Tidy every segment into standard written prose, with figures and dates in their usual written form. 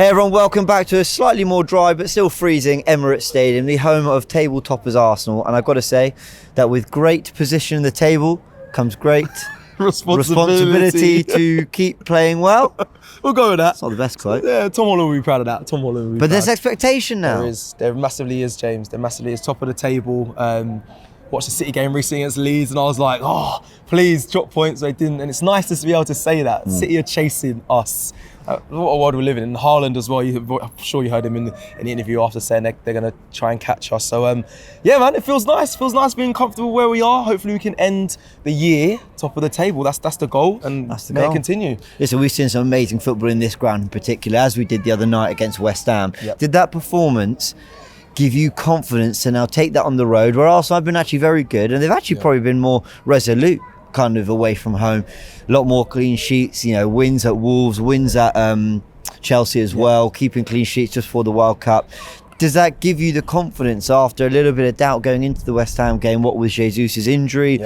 Hey everyone, welcome back to a slightly more dry but still freezing Emirates Stadium, the home of table toppers Arsenal. And I've got to say that with great position in the table comes great responsibility to keep playing well. We'll go with that. It's not the best quote. Yeah, Tom Holland will be proud of that. But there's expectation now. There massively is, James. There massively is. Top of the table. Watched the City game recently against Leeds and I was like, oh, please drop points. They didn't. And it's nice to be able to say that. City are chasing us. What a world we're living in. Haaland as well. I'm sure you heard him in the interview after saying they're going to try and catch us. So, yeah, man, it feels nice. It feels nice being comfortable where we are. Hopefully we can end the year top of the table. That's the goal, and may it continue. Listen, we've seen some amazing football in this ground in particular, as we did the other night against West Ham. Yep. Did that performance give you confidence to now take that on the road, where Arsenal have been actually very good, and they've actually probably been more resolute kind of away from home? A lot more clean sheets, wins at Wolves, wins at Chelsea as well, keeping clean sheets just for the World Cup. Does that give you the confidence after a little bit of doubt going into the West Ham game? What with Jesus' injury?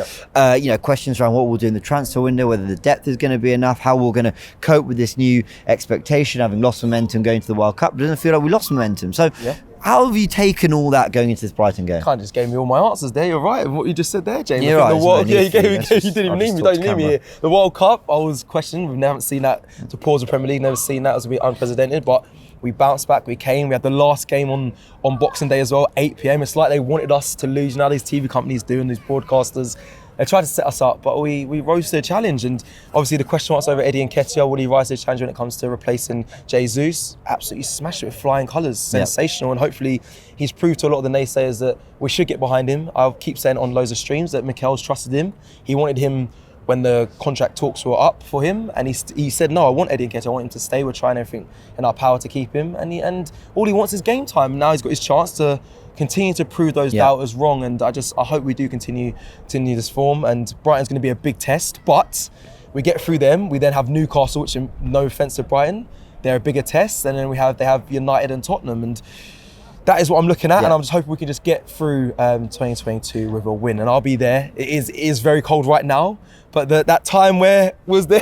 Questions around what we'll do in the transfer window, whether the depth is going to be enough, how we're going to cope with this new expectation, having lost momentum going to the World Cup. It doesn't feel like we lost momentum. So how have you taken all that going into this Brighton game? Kind of just gave me all my answers there. You're right. What you just said there, James. You're right. You didn't even need me. Don't need me here. The World Cup, I was questioning. We haven't seen that to pause the Premier League. Never seen that. It was a bit unprecedented, but we bounced back. We came. We had the last game on Boxing Day as well, 8 p.m. It's like they wanted us to lose. These TV companies doing, these broadcasters, they tried to set us up, but we rose to the challenge. And obviously the question marks over Eddie Nketiah. Will he rise to the challenge when it comes to replacing Jesus? Absolutely smashed it with flying colours. Sensational. And hopefully he's proved to a lot of the naysayers that we should get behind him. I'll keep saying on loads of streams that Mikel's trusted him. He wanted him when the contract talks were up for him, and he said, no, I want Eddie Nketiah, I want him to stay. We're trying everything in our power to keep him, and all he wants is game time. Now he's got his chance to continue to prove those doubters wrong, and I hope we do continue this form. And Brighton's going to be a big test, but we get through them. We then have Newcastle, which, no offence to Brighton, they're a bigger test, and then they have United and Tottenham, and that is what I'm looking at, and I'm just hoping we can just get through 2022 with a win, and I'll be there. It is very cold right now, but that time where was there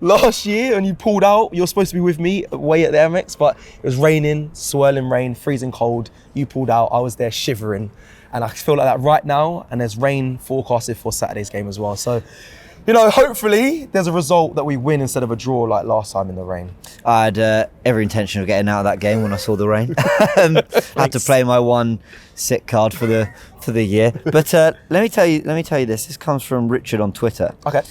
last year and you pulled out, you're supposed to be with me away at the Amex, but it was raining, swirling rain, freezing cold. You pulled out, I was there shivering, and I feel like that right now, and there's rain forecasted for Saturday's game as well. So, hopefully there's a result that we win instead of a draw like last time in the rain. I had every intention of getting out of that game when I saw the rain. Had to play my one sick card for the year. But let me tell you this. This comes from Richard on Twitter. Okay.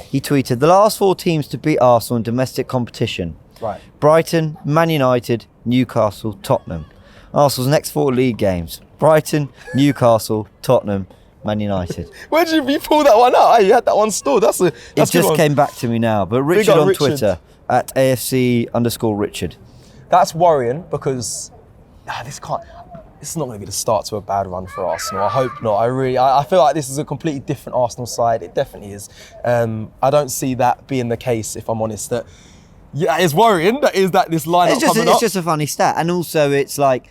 He tweeted, the last 4 teams to beat Arsenal in domestic competition. Right. Brighton, Man United, Newcastle, Tottenham. Arsenal's next 4 league games. Brighton, Newcastle, Tottenham, Man United. Where did you pull that one out? You had that one stored. That's it just came back to me now. But Richard on Twitter at AFC_Richard. That's worrying because this is not going to be the start to a bad run for Arsenal. I hope not. I feel like this is a completely different Arsenal side. It definitely is. I don't see that being the case, if I'm honest. It's worrying. That this lineup coming up. It's just a funny stat, and also it's like,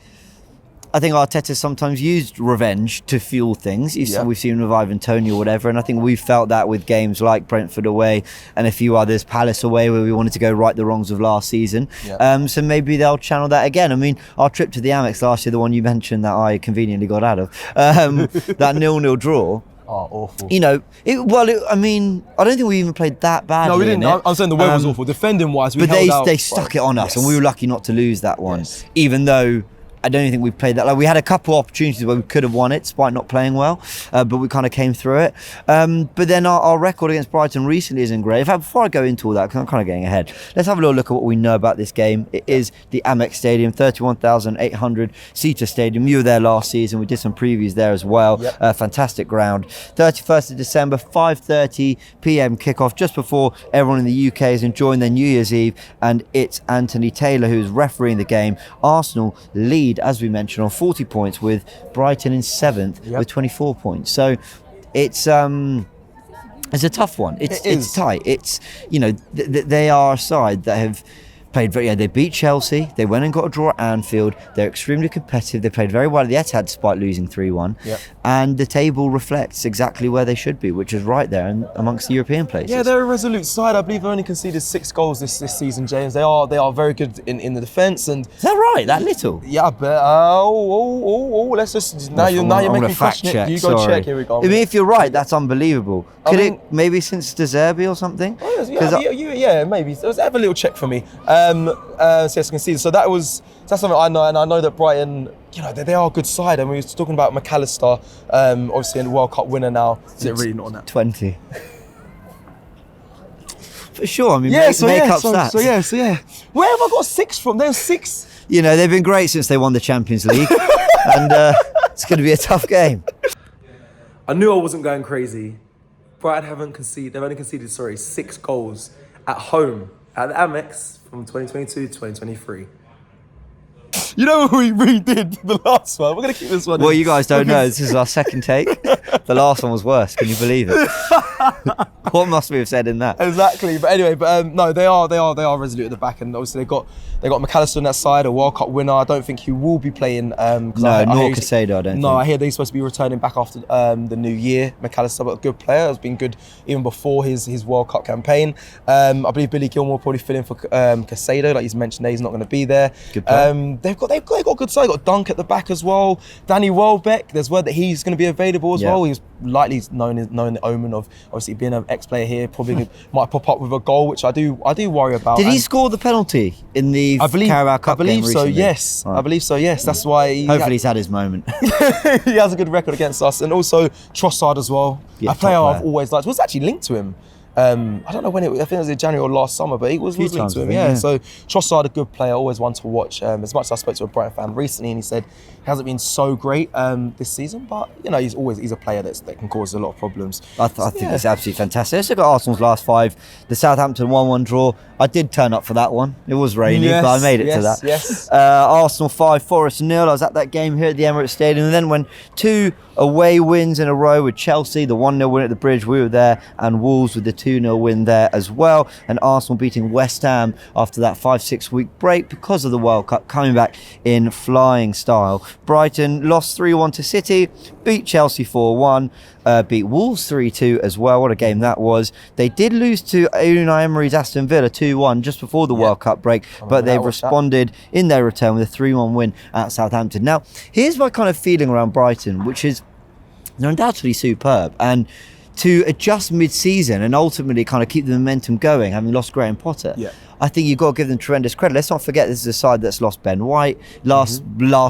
I think Arteta sometimes used revenge to fuel things. We've seen with Ivan Toney or whatever, and I think we've felt that with games like Brentford away and a few others, Palace away, where we wanted to go right the wrongs of last season. So maybe they'll channel that again. I mean, our trip to the Amex last year, the one you mentioned that I conveniently got out of, that 0-0 draw. Oh, awful. I don't think we even played that badly. No, we didn't. I'm saying the weather was awful. Defending wise, we held out. They stuck it on us, and we were lucky not to lose that one, even though I don't think we played that. Like, we had a couple of opportunities where we could have won it despite not playing well, but we kind of came through it. But then our record against Brighton recently isn't great. In fact, before I go into all that, because I'm kind of getting ahead, let's have a little look at what we know about this game. It is the Amex Stadium, 31,800-seater stadium. You were there last season. We did some previews there as well. Fantastic ground. 31st of December, 5:30 p.m. kickoff, just before everyone in the UK is enjoying their New Year's Eve, and it's Anthony Taylor who's refereeing the game. Arsenal lead, as we mentioned, on 40 points, with Brighton in 7th with 24 points. So it's a tough one. It's tight. It's they are a side that have They beat Chelsea. They went and got a draw at Anfield. They're extremely competitive. They played very well at the Etihad despite losing 3-1. Yep. And the table reflects exactly where they should be, which is right there amongst the European places. Yeah, they're a resolute side. I believe they've only conceded 6 goals this season, James. They are very good in the defence. And is that right? That little? Yeah, but let's just now you're making me question it. You go check. Here we go. I mean, if you're right, that's unbelievable. Could it maybe since De Zerbi or something? Yeah, maybe. So have a little check for me. So yes, I can see. So that's something I know, and I know that Brighton, they are a good side. And we were talking about McAllister, obviously a World Cup winner now. Is it really not on that? 20. For sure. I mean, make up stats. So where have I got 6 from? There's 6. They've been great since they won the Champions League, and it's going to be a tough game. I knew I wasn't going crazy. Brighton they've only conceded 6 goals at home at the Amex from 2022 to 2023. You know what we redid the last one? We're going to keep this one Well, you guys don't know, this is our second take. The last one was worse, can you believe it? What must we have said in that? Exactly, but anyway, no, they are resolute at the back, and obviously they got McAllister on that side, a World Cup winner. I don't think he will be playing. Nor Casado, I don't think. No, I hear that he's supposed to be returning back after the new year. McAllister, but a good player, has been good even before his World Cup campaign. I believe Billy Gilmore will probably fill in for Casado, like he's mentioned there, he's not going to be there. Good player. They've got a good side. They've got Dunk at the back as well. Danny Welbeck, there's word that he's going to be available as well. He's likely knowing the omen of obviously being an ex-player here. Probably might pop up with a goal, which I do worry about. Did he score the penalty in the Carabao Cup game recently? I believe so, yes. That's why hopefully he's had his moment. He has a good record against us. And also Trossard as well. A player I've always liked. Was actually linked to him. I don't know when I think it was in January or last summer, but he was linked to him. Yeah. So Trossard, a good player, always one to watch. As much as I spoke to a Brighton fan recently, and he said he hasn't been so great this season, but he's a player that can cause a lot of problems. I think that's absolutely fantastic. Let's look at Arsenal's last 5. The Southampton 1-1 draw. I did turn up for that one. It was rainy, but I made it to that. Yes. Arsenal 5, Forest 0. I was at that game here at the Emirates Stadium, and then when 2 away wins in a row with Chelsea, the 1-0 win at the Bridge, we were there, and Wolves with the 2-0 win there as well, and Arsenal beating West Ham after that 5-6 week break because of the World Cup, coming back in flying style. Brighton lost 3-1 to City, beat Chelsea 4-1, beat Wolves 3-2 as well. What a game that was. They did lose to Unai Emery's Aston Villa 2-1 just before the World Cup break, but they've responded in their return with a 3-1 win at Southampton. Now, here's my kind of feeling around Brighton, which is they're undoubtedly superb, and to adjust mid-season and ultimately kind of keep the momentum going, having lost Graham Potter, I think you've got to give them tremendous credit. Let's not forget this is a side that's lost Ben White last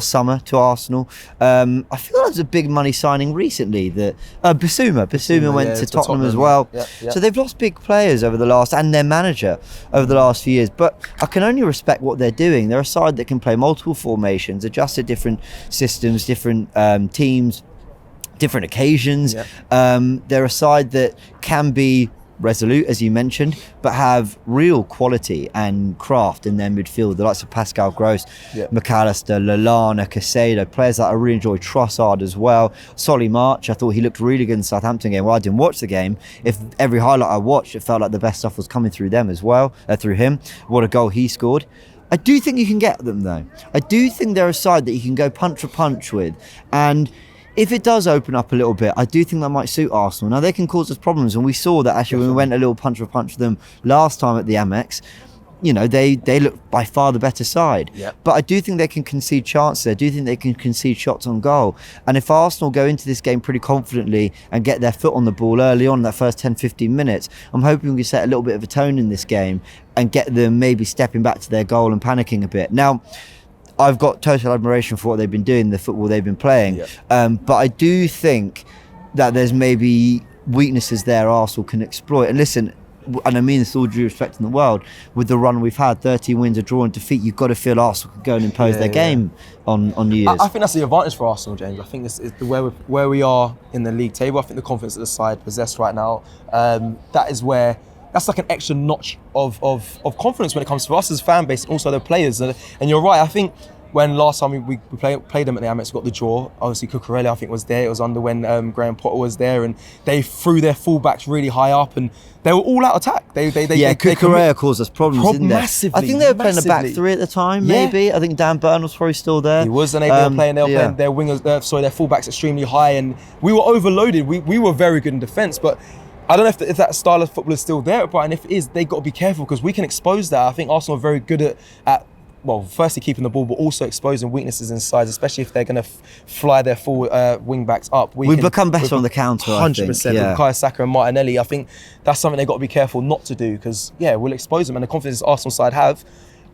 summer to Arsenal. I feel like there's a big money signing recently that Bissouma went to Tottenham as well. So they've lost big players over the last, and their manager over the last few years. But I can only respect what they're doing. They're a side that can play multiple formations, adjust to different systems, different teams, different occasions. They're a side that can be resolute, as you mentioned, but have real quality and craft in their midfield. The likes of Pascal Gross, McAllister, Lallana, Casado, players that I really enjoy. Trossard as well. Solly March, I thought he looked really good in the Southampton game. Well, I didn't watch the game. If every highlight I watched, it felt like the best stuff was coming through them as well, through him. What a goal he scored. I do think you can get them though. I do think they're a side that you can go punch for punch with, and if it does open up a little bit, I do think that might suit Arsenal. Now, they can cause us problems, and we saw that actually when we went a little punch for punch with them last time at the Amex. They look by far the better side. But I do think they can concede chances. I do think they can concede shots on goal. And if Arsenal go into this game pretty confidently and get their foot on the ball early on in that first 10-15 minutes, I'm hoping we can set a little bit of a tone in this game and get them maybe stepping back to their goal and panicking a bit. Now, I've got total admiration for what they've been doing, the football they've been playing. But I do think that there's maybe weaknesses there Arsenal can exploit. And listen, and I mean this with all due respect in the world, with the run we've had, 13 wins, a draw and defeat, you've got to feel Arsenal can go and impose their game on New Year's. I think that's the advantage for Arsenal, James. I think this is where we are in the league table. I think the confidence that the side possess right now, that's like an extra notch of confidence when it comes to us as fan base and also the players. And you're right, I think when last time we played them at the Amex, got the draw. Obviously, Cucurella, I think, was there. It was under when Graham Potter was there, and they threw their fullbacks really high up, and they were all out attack. Cucurella caused us problems, didn't they? Massively. I think they were playing the back three at the time, maybe. I think Dan Burn was probably still there. He was, and they were playing their wingers, their fullbacks extremely high, and we were overloaded. We were very good in defence, but I don't know if that style of football is still there at Brighton. If it is, they've got to be careful because we can expose that. I think Arsenal are very good at well, firstly keeping the ball, but also exposing weaknesses inside, especially if they're going to fly their full wing backs up. We've become better on the counter, 100%. With Bukayo Saka and Martinelli. I think that's something they've got to be careful not to do because, we'll expose them. And the confidence Arsenal side have,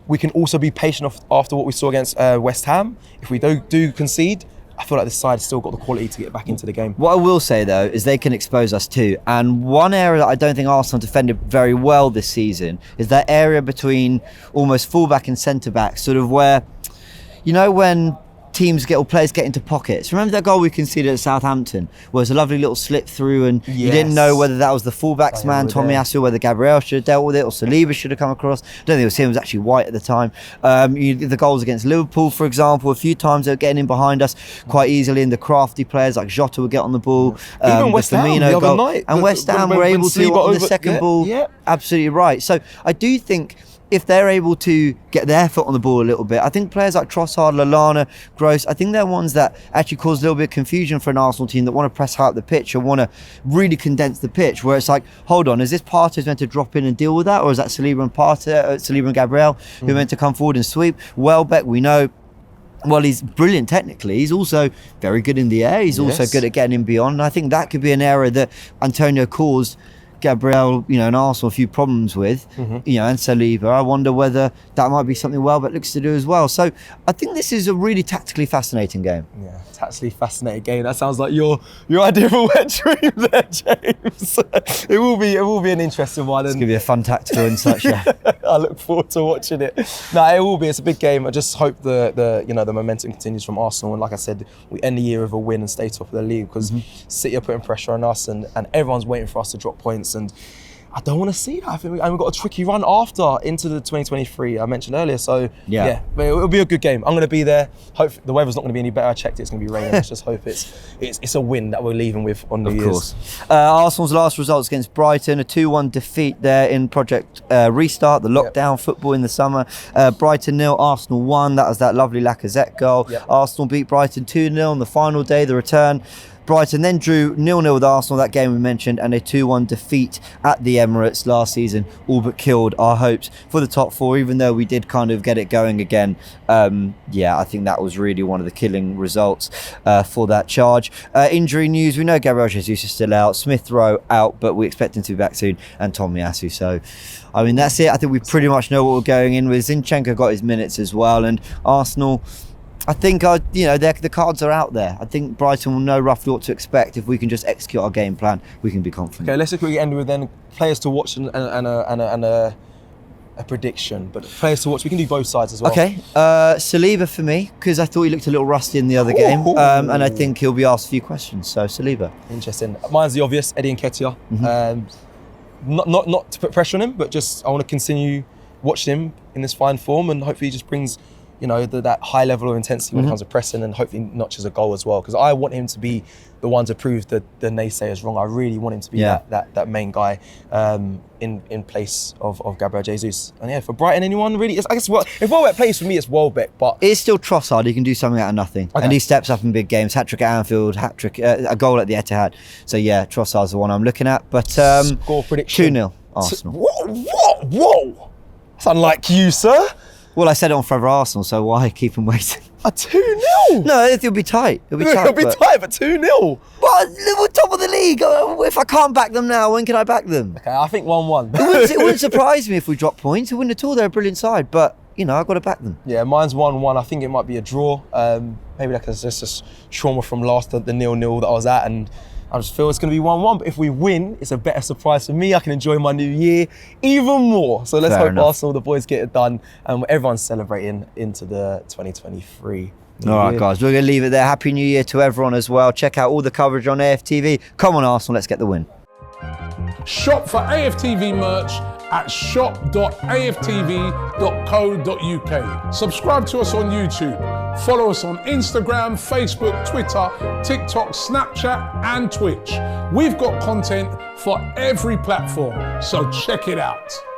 we can also be patient after what we saw against West Ham. If we do concede, I feel like this side's still got the quality to get back into the game. What I will say, though, is they can expose us too. And one area that I don't think Arsenal defended very well this season is that area between almost fullback and centre-back, sort of where, when players get into pockets. Remember that goal we conceded at Southampton, where it was a lovely little slip through and you didn't know whether that was the fullback's man, Tomiyasu, whether Gabriel should have dealt with it or Saliba should have come across. I don't think it was him, it was actually White at the time. The goals against Liverpool, for example, a few times they were getting in behind us quite easily, and the crafty players like Jota would get on the ball. Even West Ham the other night. And West Ham were able to, on the second ball, absolutely right. So I do think if they're able to get their foot on the ball a little bit, I think players like Trossard, Lallana, Gross, I think they're ones that actually cause a little bit of confusion for an Arsenal team that want to press high up the pitch and want to really condense the pitch, where it's like, hold on, is this Partey meant to drop in and deal with that, or is that Saliba and Gabriel who are meant to come forward and sweep? Welbeck, we know, well, he's brilliant technically. He's also very good in the air. He's also good at getting in beyond. And I think that could be an area that Antonio caused Gabriel, and Arsenal a few problems with, and Saliba. I wonder whether that might be something Welbeck looks to do as well. So I think this is a really tactically fascinating game. Yeah, tactically fascinating game. That sounds like your idea of a wet dream there, James. It will be an interesting one. It's gonna be a fun tactical insight show. I look forward to watching it. No, it will be. It's a big game. I just hope the momentum continues from Arsenal. And like I said, we end the year with a win and stay top of the league because City are putting pressure on us and everyone's waiting for us to drop points. And I don't want to see that. I think we've got a tricky run after into the 2023 I mentioned earlier. So but it'll be a good game. I'm going to be there. Hope the weather's not going to be any better. I checked it. It's going to be raining. Let's just hope it's a win that we're leaving with on New Year's. Of course. Arsenal's last results against Brighton, a 2-1 defeat there in Project Restart, the lockdown football in the summer. Brighton 0, Arsenal 1. That was that lovely Lacazette goal. Arsenal beat Brighton 2-0 on the final day, the return. Brighton then drew 0-0 with Arsenal, that game we mentioned, and a 2-1 defeat at the Emirates last season, all but killed our hopes for the top four, even though we did kind of get it going again. I think that was really one of the killing results for that charge. Injury news, we know Gabriel Jesus is still out, Smith Rowe out, but we expect him to be back soon, and Tomiyasu. So, I mean, that's it. I think we pretty much know what we're going in with. Zinchenko got his minutes as well, and Arsenal, I think, the cards are out there. I think Brighton will know roughly what to expect. If we can just execute our game plan, we can be confident. Okay, let's quickly end with then players to watch and a prediction. But players to watch, we can do both sides as well. Okay, Saliba for me, because I thought he looked a little rusty in the other game, and I think he'll be asked a few questions. So Saliba. Interesting. Mine's the obvious, Eddie Nketiah. Not to put pressure on him, but just I want to continue watching him in this fine form, and hopefully he just brings that high level of intensity when it comes to pressing, and hopefully notches a goal as well. Because I want him to be the one to prove the naysayers wrong. I really want him to be that main guy in place of Gabriel Jesus. And for Brighton, anyone really? I guess if Welbeck plays for me, it's Welbeck. But it's still Trossard. He can do something out of nothing, and he steps up in big games. Hat-trick at Anfield, a goal at the Etihad. So Trossard's the one I'm looking at. But score prediction 2-0 Arsenal. Whoa! That's unlike you, sir. Well, I said it on Forever Arsenal, so why keep them waiting? A 2-0? No, it'll be tight. It'll be tight, but 2-0. But we're top of the league. If I can't back them now, when can I back them? Okay, I think 1-1. It wouldn't surprise me if we drop points. It wouldn't at all. They're a brilliant side, but I've got to back them. Yeah, mine's 1-1. I think it might be a draw. Maybe it's just a trauma from the 0-0 that I was at, and I just feel it's going to be 1-1. But if we win, it's a better surprise for me. I can enjoy my new year even more. So let's hope Arsenal, the boys, get it done, and everyone's celebrating into the 2023. All right, guys, we're going to leave it there. Happy New Year to everyone as well. Check out all the coverage on AFTV. Come on, Arsenal, let's get the win. Shop for AFTV merch at shop.aftv.co.uk. Subscribe to us on YouTube. Follow us on Instagram, Facebook, Twitter, TikTok, Snapchat, and Twitch. We've got content for every platform, so check it out.